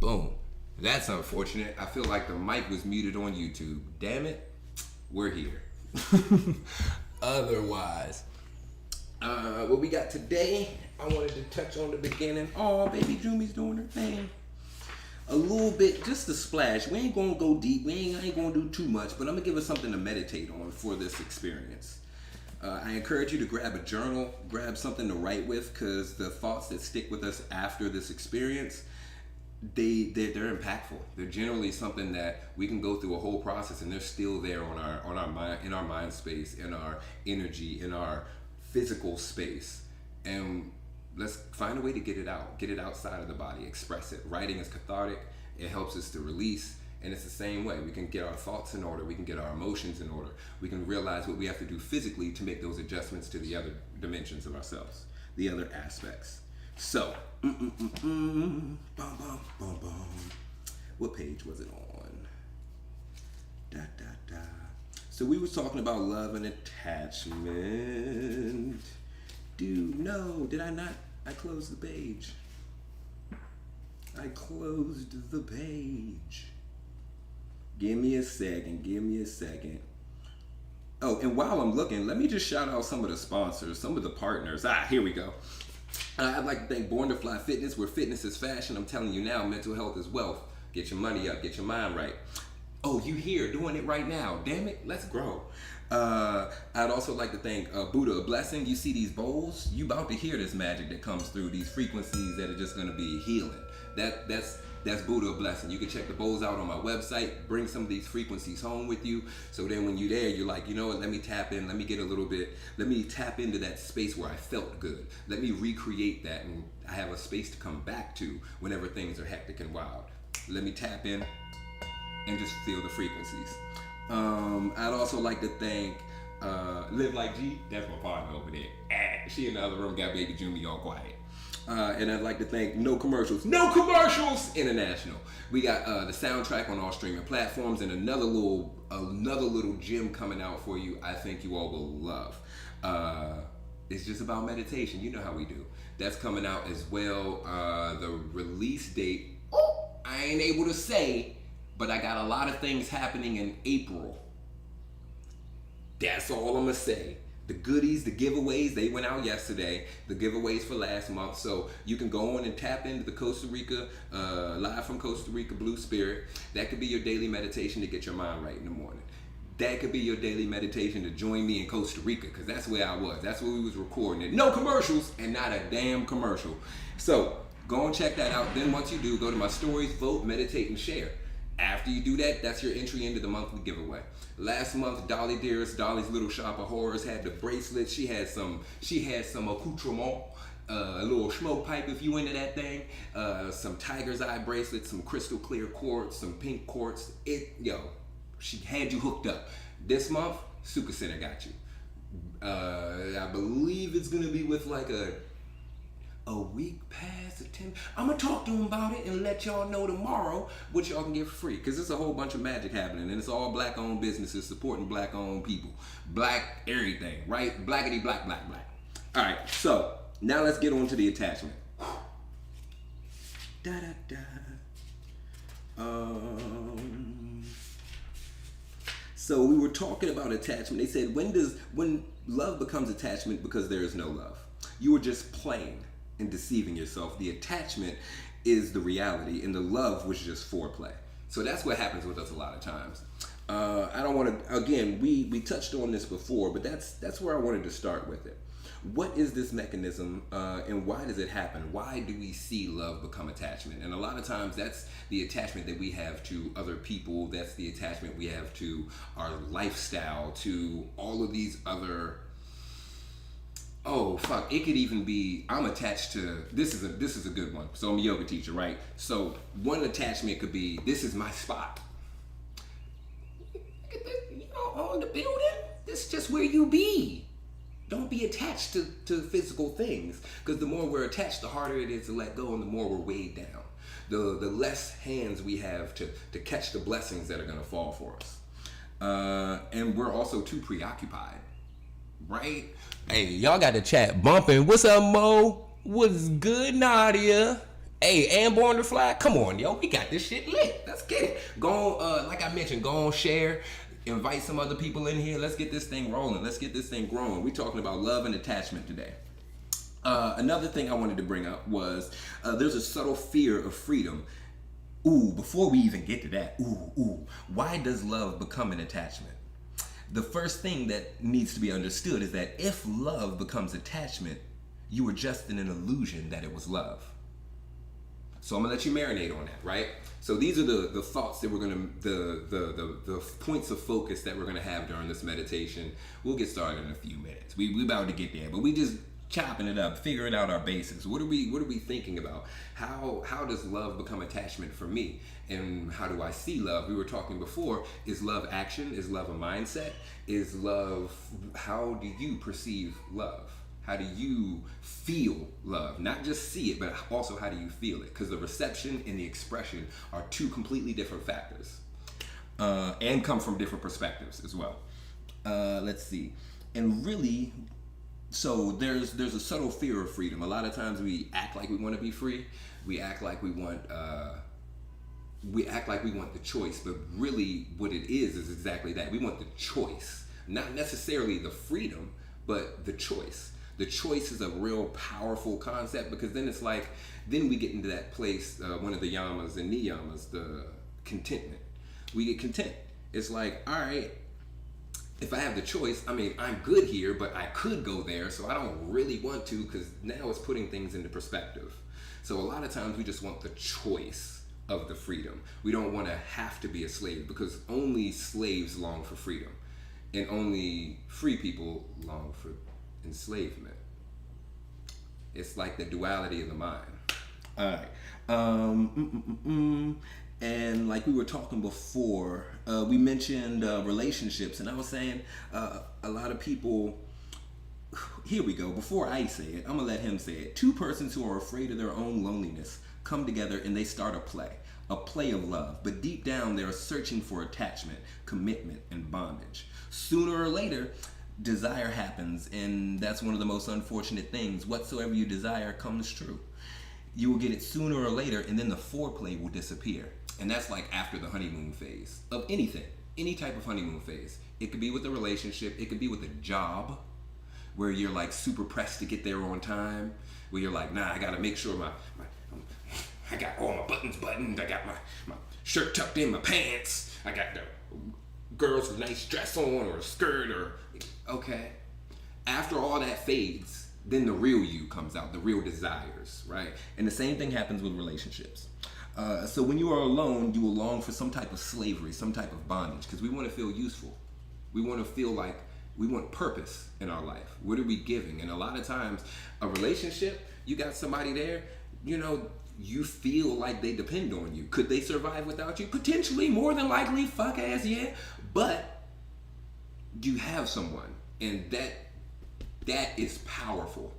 Boom. That's unfortunate. I feel like the mic was muted on YouTube. Damn it. We're here. Otherwise, what we got today, I wanted to touch on the beginning. Oh, baby Jumi's doing her thing. A little bit, just a splash. We ain't gonna go deep. I ain't gonna do too much, but I'm gonna give us something to meditate on for this experience. I encourage you to grab a journal, grab something to write with, because the thoughts that stick with us after this experience, they're impactful. They're generally something that we can go through a whole process and they're still there on our mind, in our mind space, in our energy, in our physical space. And let's find a way to get it outside of the body, express it. Writing is cathartic. It helps us to release. And it's the same way. We can get our thoughts in order. We can get our emotions in order. We can realize what we have to do physically to make those adjustments to the other dimensions of ourselves, the other aspects. So, what page was it on? So we were talking about love and attachment. Did I not? I closed the page. I closed the page. Give me a second. Oh, and while I'm looking, let me just shout out some of the sponsors, some of the partners. Here we go. I'd like to thank Born to Fly Fitness, where fitness is fashion. I'm telling you now, mental health is wealth. Get your money up, get your mind right. Oh, you here doing it right now. Damn it, let's grow. I'd also like to thank Buddha a Blessing. You see these bowls? You about to hear this magic that comes through, these frequencies that are just going to be healing. That's Buddha a Blessing. You can check the bowls out on my website. Bring some of these frequencies home with you. So then when you're there, you're like, you know what, let me tap in. Let me get a little bit. Let me tap into that space where I felt good. Let me recreate that, and I have a space to come back to whenever things are hectic and wild. Let me tap in and just feel the frequencies. I'd also like to thank Live Like G. That's my partner over there. She in the other room got baby Jumi all quiet. And I'd like to thank No Commercials International. We got the soundtrack on all streaming platforms and another little gem coming out for you. I think you all will love. It's just about meditation. You know how we do. That's coming out as well. The release date, I ain't able to say, but I got a lot of things happening in April. That's all I'm gonna say. The goodies, the giveaways, they went out yesterday. The giveaways for last month. So you can go on and tap into the Costa Rica, live from Costa Rica Blue Spirit. That could be your daily meditation to get your mind right in the morning. That could be your daily meditation to join me in Costa Rica, because that's where I was. That's where we was recording it. No commercials and not a damn commercial. So go and check that out. Then once you do, go to my stories, vote, meditate, and share. After you do that, that's your entry into the monthly giveaway. Last month, Dolly Dearest, Dolly's Little Shop of Horrors, had the bracelets. She had some accoutrement, a little smoke pipe if you into that thing, some tiger's eye bracelets, some crystal clear quartz, some pink quartz. She had you hooked up. This month, Suka Center got you. I believe it's gonna be with like a week past the 10th. I'm gonna talk to them about it and let y'all know tomorrow what y'all can get for free, because there's a whole bunch of magic happening, and it's all black owned businesses supporting black owned people, black everything, right? Blackity black. All right, so now let's get on to the attachment. So we were talking about attachment. They said, when love becomes attachment because there is no love, you were just playing and deceiving yourself. The attachment is the reality, and the love was just foreplay. So that's what happens with us a lot of times. I don't want to, again, we touched on this before, but that's where I wanted to start with it. What is this mechanism, and why does it happen? Why do we see love become attachment? And a lot of times that's the attachment that we have to other people. That's the attachment we have to our lifestyle, to all of these other. Oh fuck! It could even be I'm attached to this is a good one. So I'm a yoga teacher, right? So one attachment could be this is my spot. On the building, this is just where you be. Don't be attached to physical things, because the more we're attached, the harder it is to let go, and the more we're weighed down. The less hands we have to catch the blessings that are gonna fall for us, and we're also too preoccupied. Right? Hey, y'all got the chat bumping. What's up, Mo? What's good, Nadia? Hey, and Born to Fly, come on, yo, we got this shit lit. Let's get it. Go on, like I mentioned, go on, share, invite some other people in here. Let's get this thing rolling. Let's get this thing growing. We're talking about love and attachment today. Another thing I wanted to bring up was there's a subtle fear of freedom. Ooh, before we even get to that, why does love become an attachment? The first thing that needs to be understood is that if love becomes attachment, you were just in an illusion that it was love. So I'm gonna let you marinate on that, right? So these are the thoughts that we're gonna, the points of focus that we're gonna have during this meditation. We'll get started in a few minutes. We about to get there, but we just chopping it up, figuring out our basics. What are we thinking about? How does love become attachment for me? And how do I see love? We were talking before, is love action? Is love a mindset? Is love, how do you perceive love? How do you feel love? Not just see it, but also how do you feel it? Because the reception and the expression are two completely different factors, and come from different perspectives as well. Let's see. And really, so there's a subtle fear of freedom. A lot of times we act like we want to be free. We act like we want the choice, but really what it is exactly that. We want the choice, not necessarily the freedom, but the choice. The choice is a real powerful concept, because then it's like, then we get into that place, one of the yamas and niyamas, the contentment. We get content. It's like, all right, if I have the choice, I mean, I'm good here, but I could go there, so I don't really want to, because now it's putting things into perspective. So a lot of times we just want the choice of the freedom. We don't want to have to be a slave, because only slaves long for freedom, and only free people long for enslavement. It's like the duality of the mind. All right. And like we were talking before, we mentioned relationships, and I was saying a lot of people. Here we go. Before I say it, I'm gonna let him say it. Two persons who are afraid of their own loneliness come together and they start a play of love. But deep down, they're searching for attachment, commitment, and bondage. Sooner or later, desire happens, and that's one of the most unfortunate things. Whatsoever you desire comes true. You will get it sooner or later, and then the foreplay will disappear. And that's like after the honeymoon phase of anything, any type of honeymoon phase. It could be with a relationship, it could be with a job, where you're like super pressed to get there on time, where you're like, nah, I gotta make sure I got all my buttons buttoned, I got my shirt tucked in my pants, I got the girl's nice dress on or a skirt, or okay. After all that fades, then the real you comes out, the real desires, right? And the same thing happens with relationships. So when you are alone, you will long for some type of slavery, some type of bondage, because we want to feel useful. We want to feel like we want purpose in our life. What are we giving? And a lot of times, a relationship, you got somebody there, you feel like they depend on you. Could they survive without you? Potentially, more than likely, fuck ass, yeah. But you have someone, and that is powerful.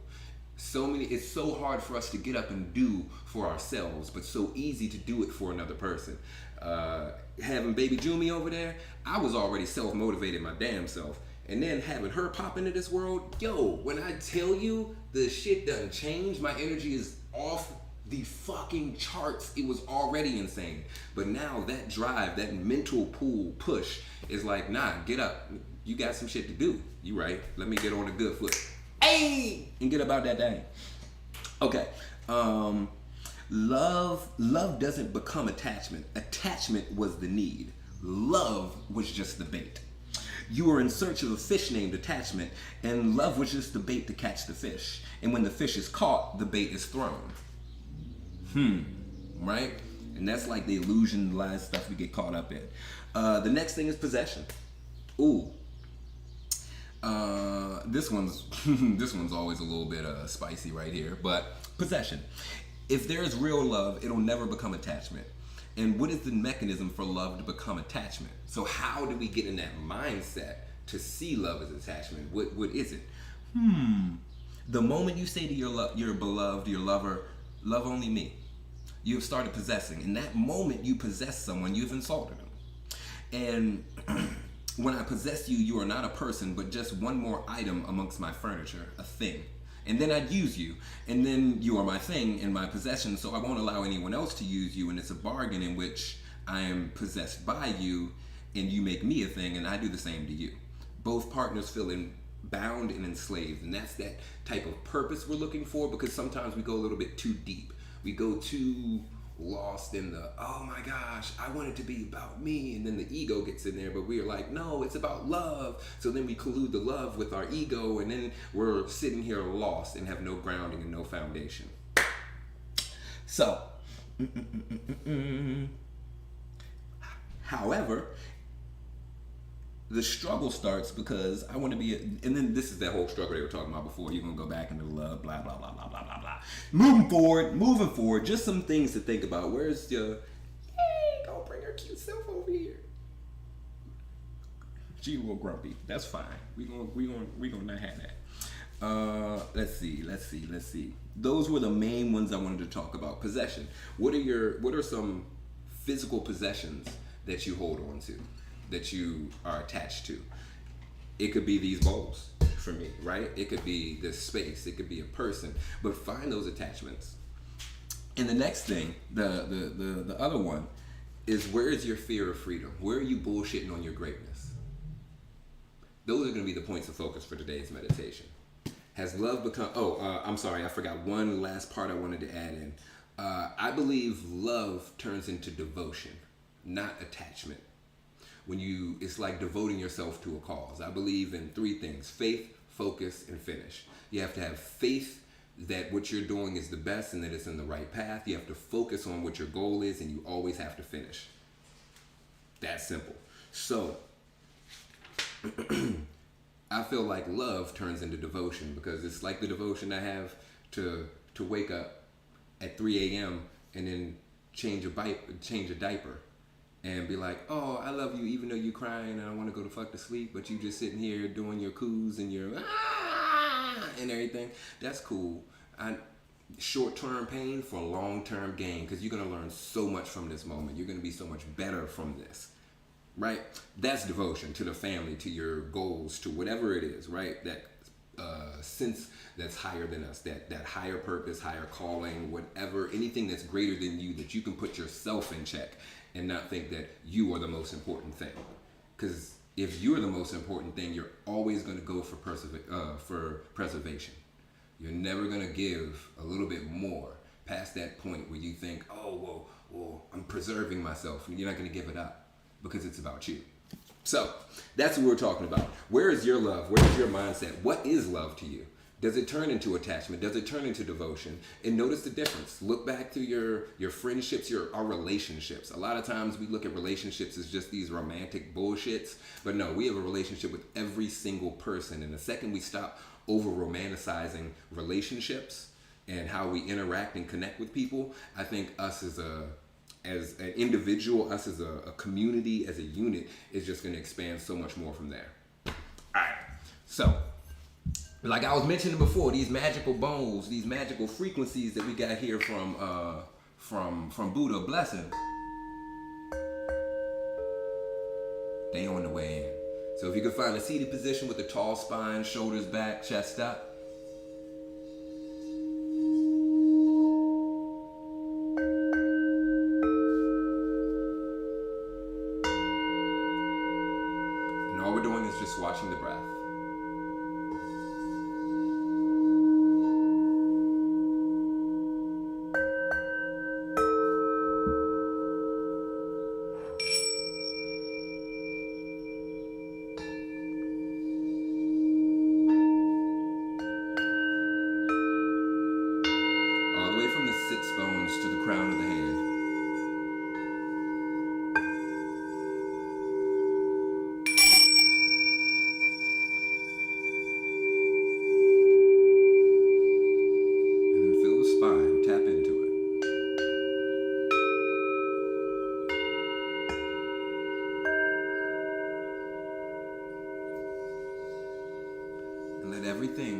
It's so hard for us to get up and do for ourselves, but so easy to do it for another person. Having baby Jumi over there, I was already self-motivated my damn self. And then having her pop into this world, yo, when I tell you the shit doesn't change, my energy is off the fucking charts. It was already insane. But now that drive, that mental pull push is like, nah, get up. You got some shit to do. You right. Let me get on a good foot. Hey! And get about that thing. Okay. Love doesn't become attachment. Attachment was the need. Love was just the bait. You were in search of a fish named attachment, and love was just the bait to catch the fish. And when the fish is caught, the bait is thrown. Right? And that's like the illusion, lies stuff we get caught up in. The next thing is possession. Ooh. This one's always a little bit spicy right here, but possession. If there is real love, it'll never become attachment. And what is the mechanism for love to become attachment? So how do we get in that mindset to see love as attachment? What is it? The moment you say to your beloved, your lover, love only me, you have started possessing. In that moment you possess someone, you've insulted them. And when I possess you, you are not a person, but just one more item amongst my furniture, a thing. And then I'd use you. And then you are my thing and my possession, so I won't allow anyone else to use you. And it's a bargain in which I am possessed by you and you make me a thing and I do the same to you. Both partners feel bound and enslaved. And that's that type of purpose we're looking for, because sometimes we go a little bit too deep. We go too lost in the, oh my gosh, I want it to be about me, and then the ego gets in there, but we are like, no, it's about love. So then we collude the love with our ego, and then we're sitting here lost and have no grounding and no foundation. So however, the struggle starts because I want to be, and then this is that whole struggle they were talking about before. You're going to go back into love, blah, blah, blah, blah, blah, blah, blah. Moving forward, just some things to think about. Where's your, hey, go bring her cute self over here. She a little grumpy. That's fine. We gonna not have that. Let's see. Those were the main ones I wanted to talk about. Possession. What are some physical possessions that you hold on to, that you are attached to? It could be these bowls for me, right? It could be this space. It could be a person. But find those attachments. And the next thing, the other one, is where is your fear of freedom? Where are you bullshitting on your greatness? Those are going to be the points of focus for today's meditation. Has love become... I'm sorry. I forgot one last part I wanted to add in. I believe love turns into devotion, not attachment. It's like devoting yourself to a cause. I believe in three things: faith, focus, and finish. You have to have faith that what you're doing is the best and that it's in the right path. You have to focus on what your goal is, and you always have to finish. That's simple. So I feel like love turns into devotion, because it's like the devotion I have to wake up at 3 a.m. and then change a diaper and be like, oh, I love you even though you're crying and I want to go to fuck to sleep, but you just sitting here doing your coos and your and everything. That's cool. Short-term pain for long-term gain, because you're going to learn so much from this moment. You're going to be so much better from this, right? That's devotion to the family, to your goals, to whatever it is, right? That sense that's higher than us, that higher purpose, higher calling, whatever, anything that's greater than you, that you can put yourself in check and not think that you are the most important thing. Because if you're the most important thing, you're always going to go for preservation. You're never going to give a little bit more past that point where you think, oh, well, I'm preserving myself. And you're not going to give it up because it's about you. So that's what we're talking about. Where is your love? Where is your mindset? What is love to you? Does it turn into attachment? Does it turn into devotion? And notice the difference. Look back through your friendships, our relationships. A lot of times we look at relationships as just these romantic bullshits. But no, we have a relationship with every single person. And the second we stop over romanticizing relationships and how we interact and connect with people, I think us as an individual, us as a community, as a unit, is just going to expand so much more from there. All right. So, like I was mentioning before, these magical bones, these magical frequencies that we got here from Buddha, blessing, they on the way in. So if you can find a seated position with a tall spine, shoulders back, chest up. And all we're doing is just watching the breath. To the crown of the head. And then feel the spine, tap into it. And let everything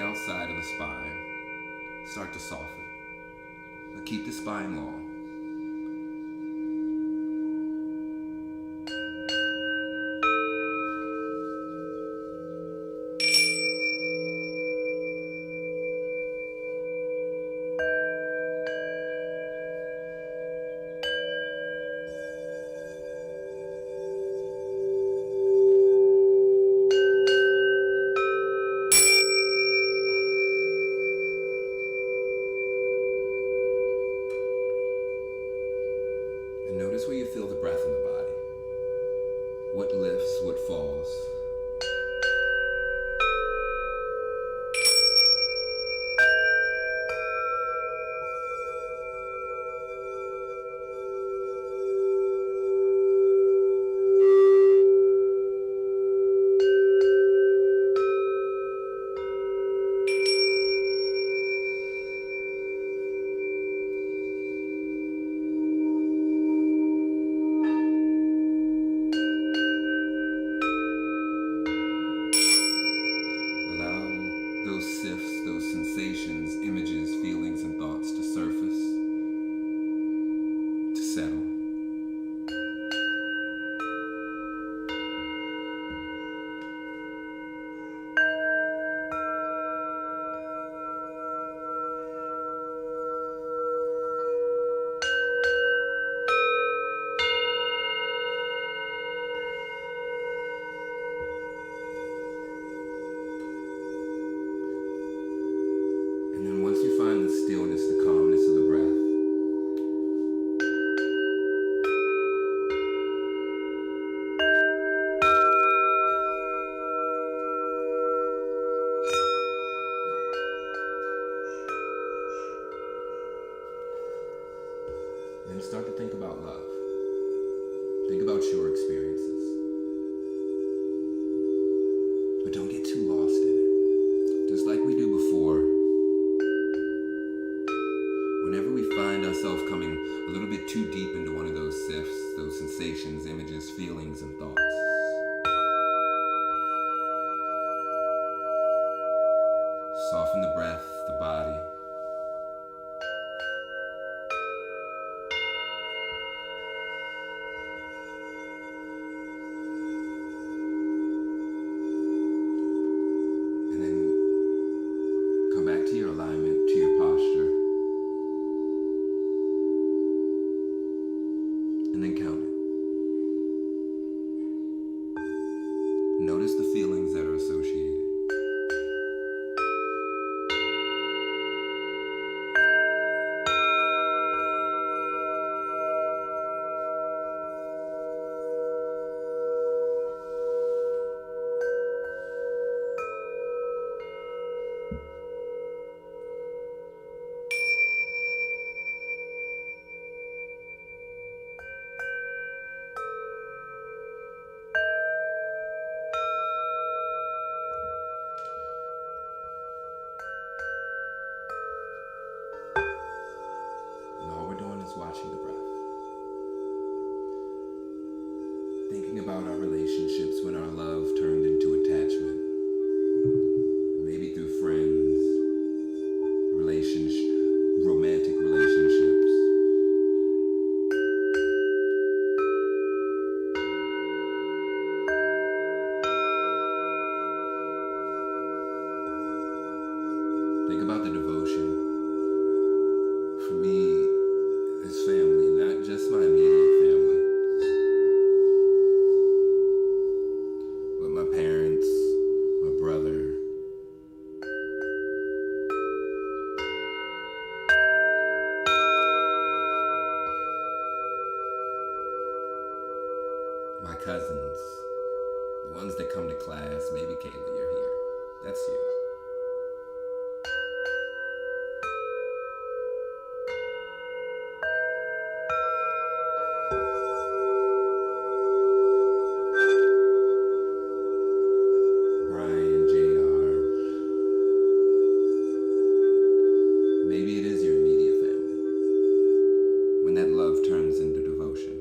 outside of the spine start to soften. But keep the spine long. And notice where you feel the breath in the body. What lifts, what falls. Those sifts, those sensations, images, feelings, and thoughts to surface, to settle. And then once you find the stillness, the calmness of the breath, then start to think about love. Think about your experiences. But don't get too lost in it. Just like we do before, whenever we find ourselves coming a little bit too deep into one of those sifts, those sensations, images, feelings, and thoughts, soften the breath, the body. And then come back to your alignment, to your posture. And then count it. Notice the feelings that are associated. Watching the breath. Thinking about our relationships when our love turned into attachment. Maybe through friends, romantic relationships. Think about the devotion. For me, it's family, not just my immediate family, but my parents, my brother, my cousins, the ones that come to class. Maybe Kayla, you're here. That's you. Maybe it is your immediate family. When that love turns into devotion.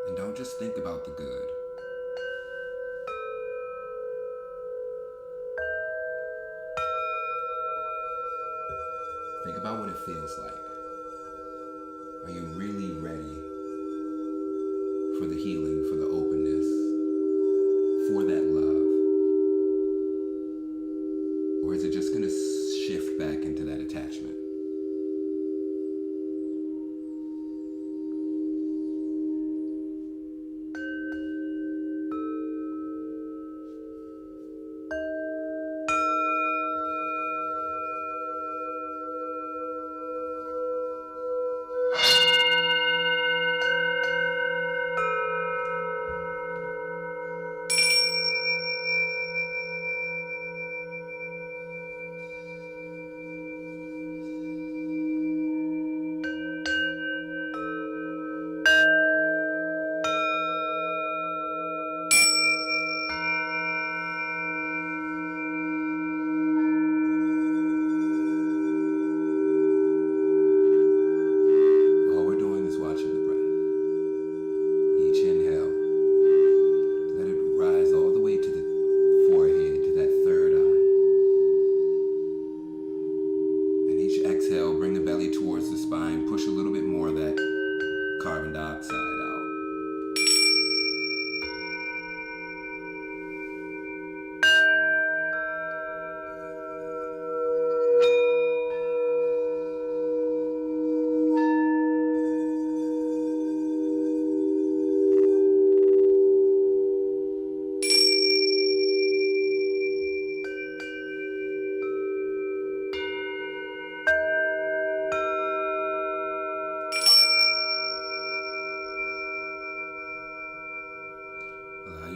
And don't just think about the good. Think about what it feels like. Are you really ready for the healing, for the openness, for that love? Or is it just going to shift back into that attachment?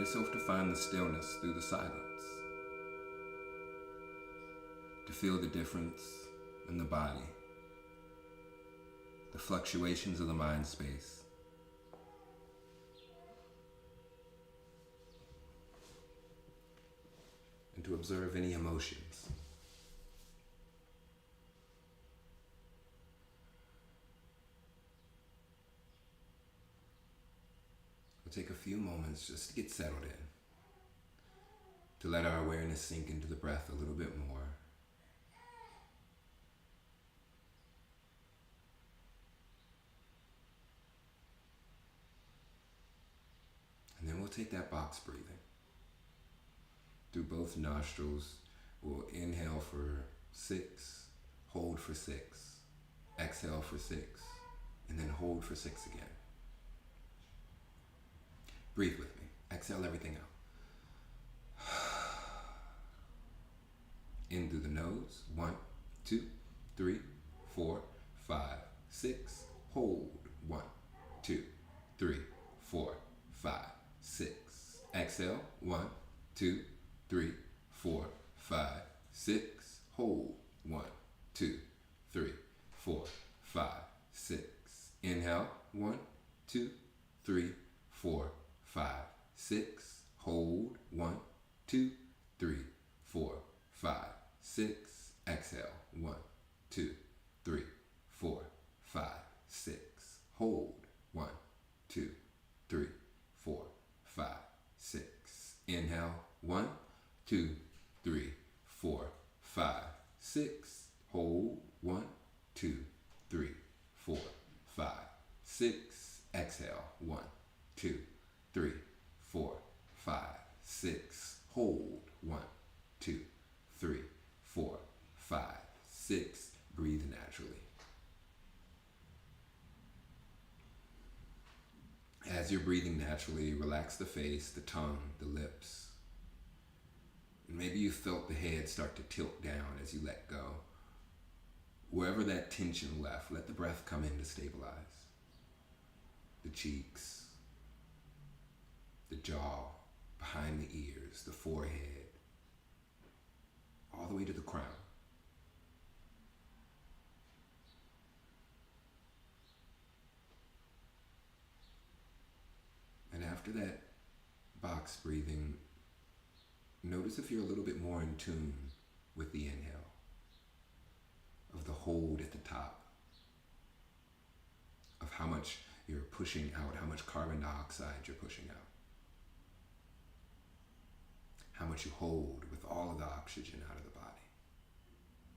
yourself to find the stillness through the silence, to feel the difference in the body, the fluctuations of the mind space, and to observe any emotions. We'll take a few moments just to get settled in, to let our awareness sink into the breath a little bit more. And then we'll take that box breathing through both nostrils. We'll inhale for 6, hold for 6, exhale for 6, and then hold for 6 again. Breathe with me. Exhale everything out. In through the nose. 1, 2, 3, 4, 5, 6. Hold. 1, 2, 3, 4, 5, 6. Exhale. 1, 2, 3, 4, 5, 6. Hold. 1, 2, 3, 4, 5, 6. Inhale. 1, 2, 3, 4, 5, 6. Hold. 1, 2, 3, 4, 5, 6. Exhale. 1, 2, 3, 4, 5, 6. Hold. 1, 2, 3, 4, 5, 6. Inhale. 1, 2, 3, 4, 5, 6. Hold. 1, 2, 3, 4, 5, 6. Exhale. 1, 2, 3, 4, 5, 6. Hold. 1, 2, 3, 4, 5, 6. Breathe naturally. As you're breathing naturally, relax the face, the tongue, the lips. And maybe you felt the head start to tilt down as you let go. Wherever that tension left, let the breath come in to stabilize. The cheeks, the jaw, behind the ears, the forehead, all the way to the crown. And after that box breathing, notice if you're a little bit more in tune with the inhale, of the hold at the top, of how much you're pushing out, how much carbon dioxide you're pushing out, how much you hold with all of the oxygen out of the body,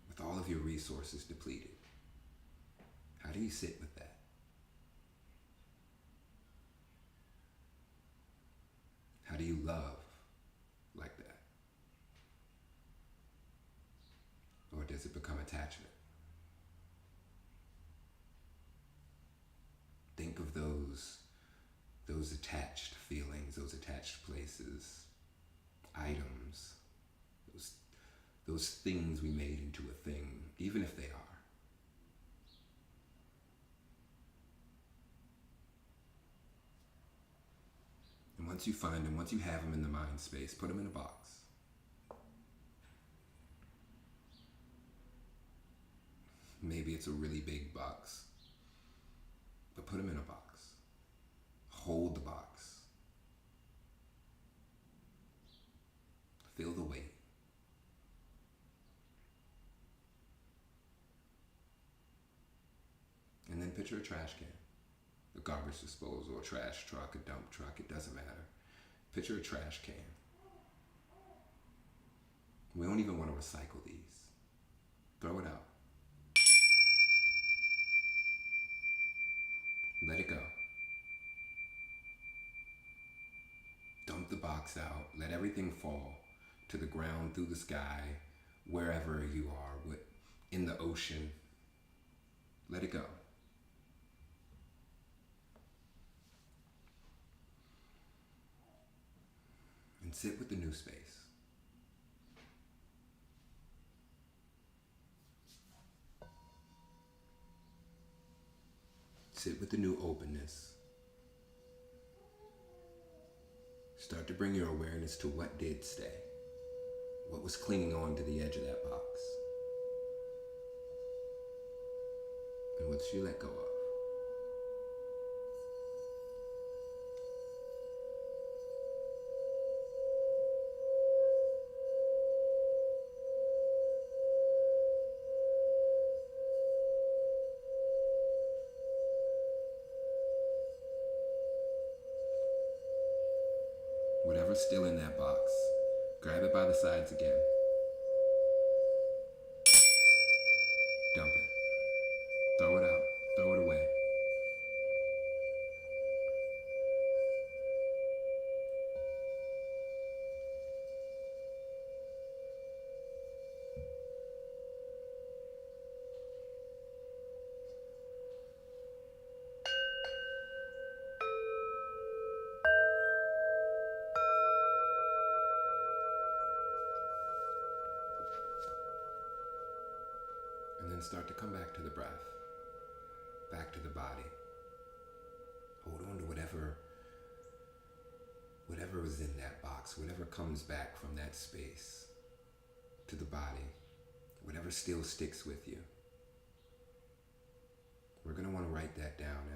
with all of your resources depleted. How do you sit with that? How do you love like that? Or does it become attachment? Think of those attached feelings, those attached places, items, those things we made into a thing, even if they are. And once you find them, once you have them in the mind space, put them in a box. Maybe it's a really big box, but put them in a box. Hold the box. Feel the weight. And then picture a trash can, a garbage disposal, a trash truck, a dump truck, it doesn't matter. Picture a trash can. We don't even want to recycle these. Throw it out. Let it go. Dump the box out. Let everything fall to the ground, through the sky, wherever you are, in the ocean. Let it go. And sit with the new space. Sit with the new openness. Start to bring your awareness to what did stay. What was clinging on to the edge of that box. And what should you let go of? Whatever's still in that box, grab it by the sides again. Dump it. Throw it out. Throw it away. And then start to come back to the breath. Back to the body. Hold on to whatever is in that box, whatever comes back from that space to the body, whatever still sticks with you. We're going to want to write that down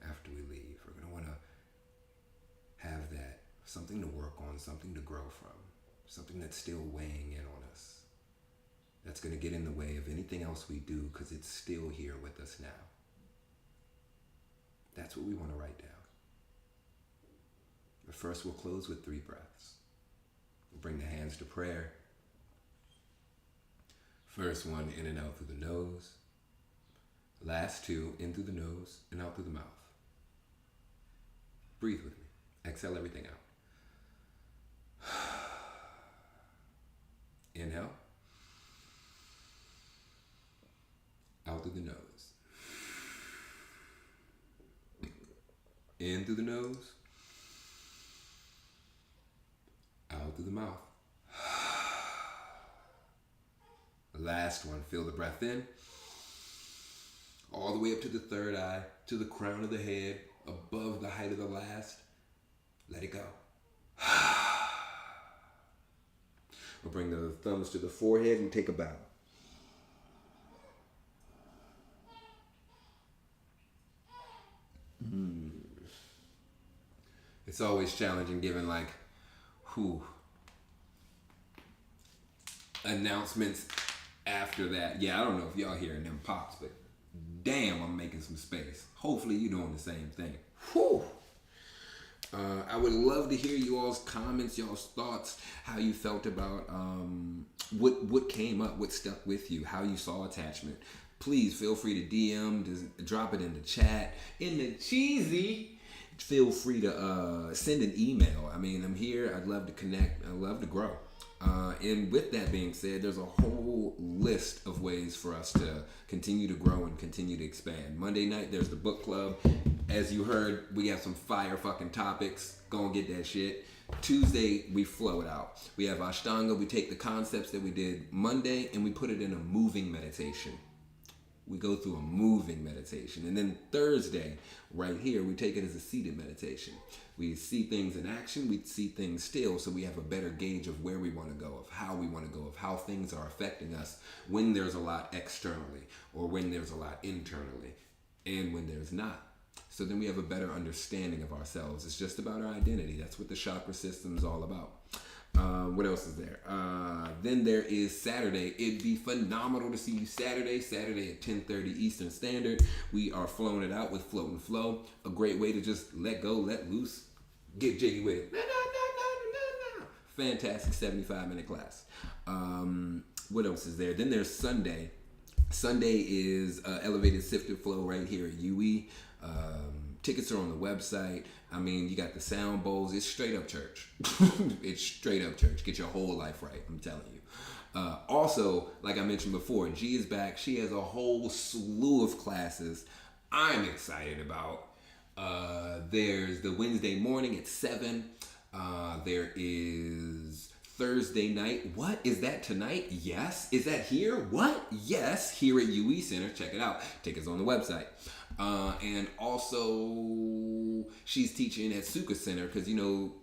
after we leave. We're going to want to have that, something to work on, something to grow from, something that's still weighing in on us. That's going to get in the way of anything else we do because it's still here with us now. That's what we want to write down. But first we'll close with 3 breaths. We'll bring the hands to prayer. First one, in and out through the nose. Last 2, in through the nose and out through the mouth. Breathe with me. Exhale everything out. Inhale. Out through the nose. In through the nose. Out through the mouth. Last one, feel the breath in. All the way up to the third eye, to the crown of the head, above the height of the last. Let it go. We'll bring the thumbs to the forehead and take a bow. It's always challenging giving announcements after that. Yeah, I don't know if y'all hearing them pops, but damn, I'm making some space. Hopefully you're doing the same thing. Whew. I would love to hear you all's comments, y'all's thoughts, how you felt about what came up, what stuck with you, how you saw attachment. Please feel free to DM, just drop it in the chat, in the cheesy. Feel free to send an email. I mean, I'm here. I'd love to connect. I'd love to grow. And with that being said, there's a whole list of ways for us to continue to grow and continue to expand. Monday night, there's the book club. As you heard, we have some fire fucking topics. Go and get that shit. Tuesday, we flow it out. We have Ashtanga. We take the concepts that we did Monday and we put it in a moving meditation. We go through a moving meditation. And then Thursday, right here, we take it as a seated meditation. We see things in action, we see things still, so we have a better gauge of where we want to go, of how we want to go, of how things are affecting us when there's a lot externally, or when there's a lot internally, and when there's not. So then we have a better understanding of ourselves. It's just about our identity. That's what the chakra system is all about. What else is there? Then there is Saturday. It'd be phenomenal to see you Saturday at 10:30 Eastern Standard. We are flowing it out with Float and Flow. A great way to just let go, let loose, get jiggy with it. Fantastic 75-minute class. What else is there? Then there's Sunday. Sunday is Elevated Sifted Flow right here at UE. Tickets are on the website. I mean, you got the sound bowls. It's straight up church. It's straight up church. Get your whole life right, I'm telling you. Also, like I mentioned before, G is back. She has a whole slew of classes I'm excited about. There's the Wednesday morning at 7. There is Thursday night. What? Is that tonight? Yes. Is that here? What? Yes. Here at UE Center. Check it out. Tickets on the website. And also, she's teaching at Sukha Center because, you know,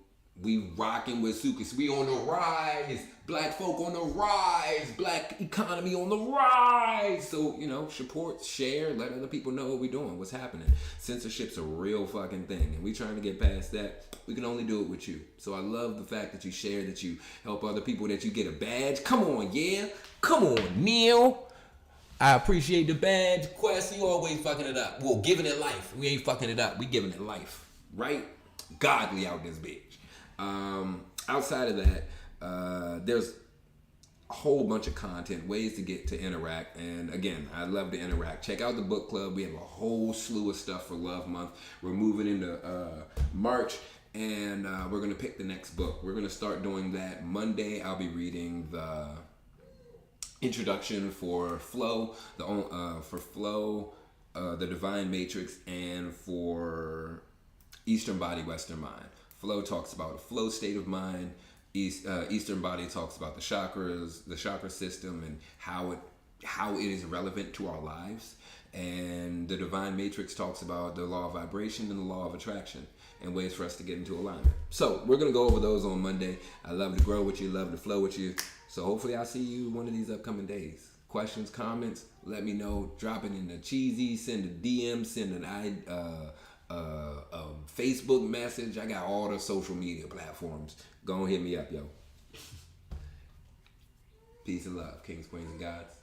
We rocking with Sukas. We on the rise. Black folk on the rise. Black economy on the rise. So, support, share, let other people know what we're doing, what's happening. Censorship's a real fucking thing. And we trying to get past that. We can only do it with you. So I love the fact that you share, that you help other people, that you get a badge. Come on, yeah. Come on, Neil. I appreciate the badge. Quest, you always fucking it up. Well, giving it life. We ain't fucking it up. We giving it life. Right? Godly out this bitch. Outside of that, there's a whole bunch of content, ways to get to interact. And again, I love to interact. Check out the book club. We have a whole slew of stuff for Love Month. We're moving into March, and we're going to pick the next book. We're going to start doing that Monday. I'll be reading the introduction for Flow, the Divine Matrix, and for Eastern Body, Western Mind. Flow talks about a flow state of mind. Eastern Body talks about the chakras, the chakra system, and how it is relevant to our lives. And the Divine Matrix talks about the law of vibration and the law of attraction and ways for us to get into alignment. So we're gonna go over those on Monday. I love to grow with you, love to flow with you. So hopefully I'll see you one of these upcoming days. Questions, comments, let me know. Drop it in the cheesy, send a DM, send an Facebook message. I got all the social media platforms. Go and hit me up, yo. Peace and love, kings, queens, and gods.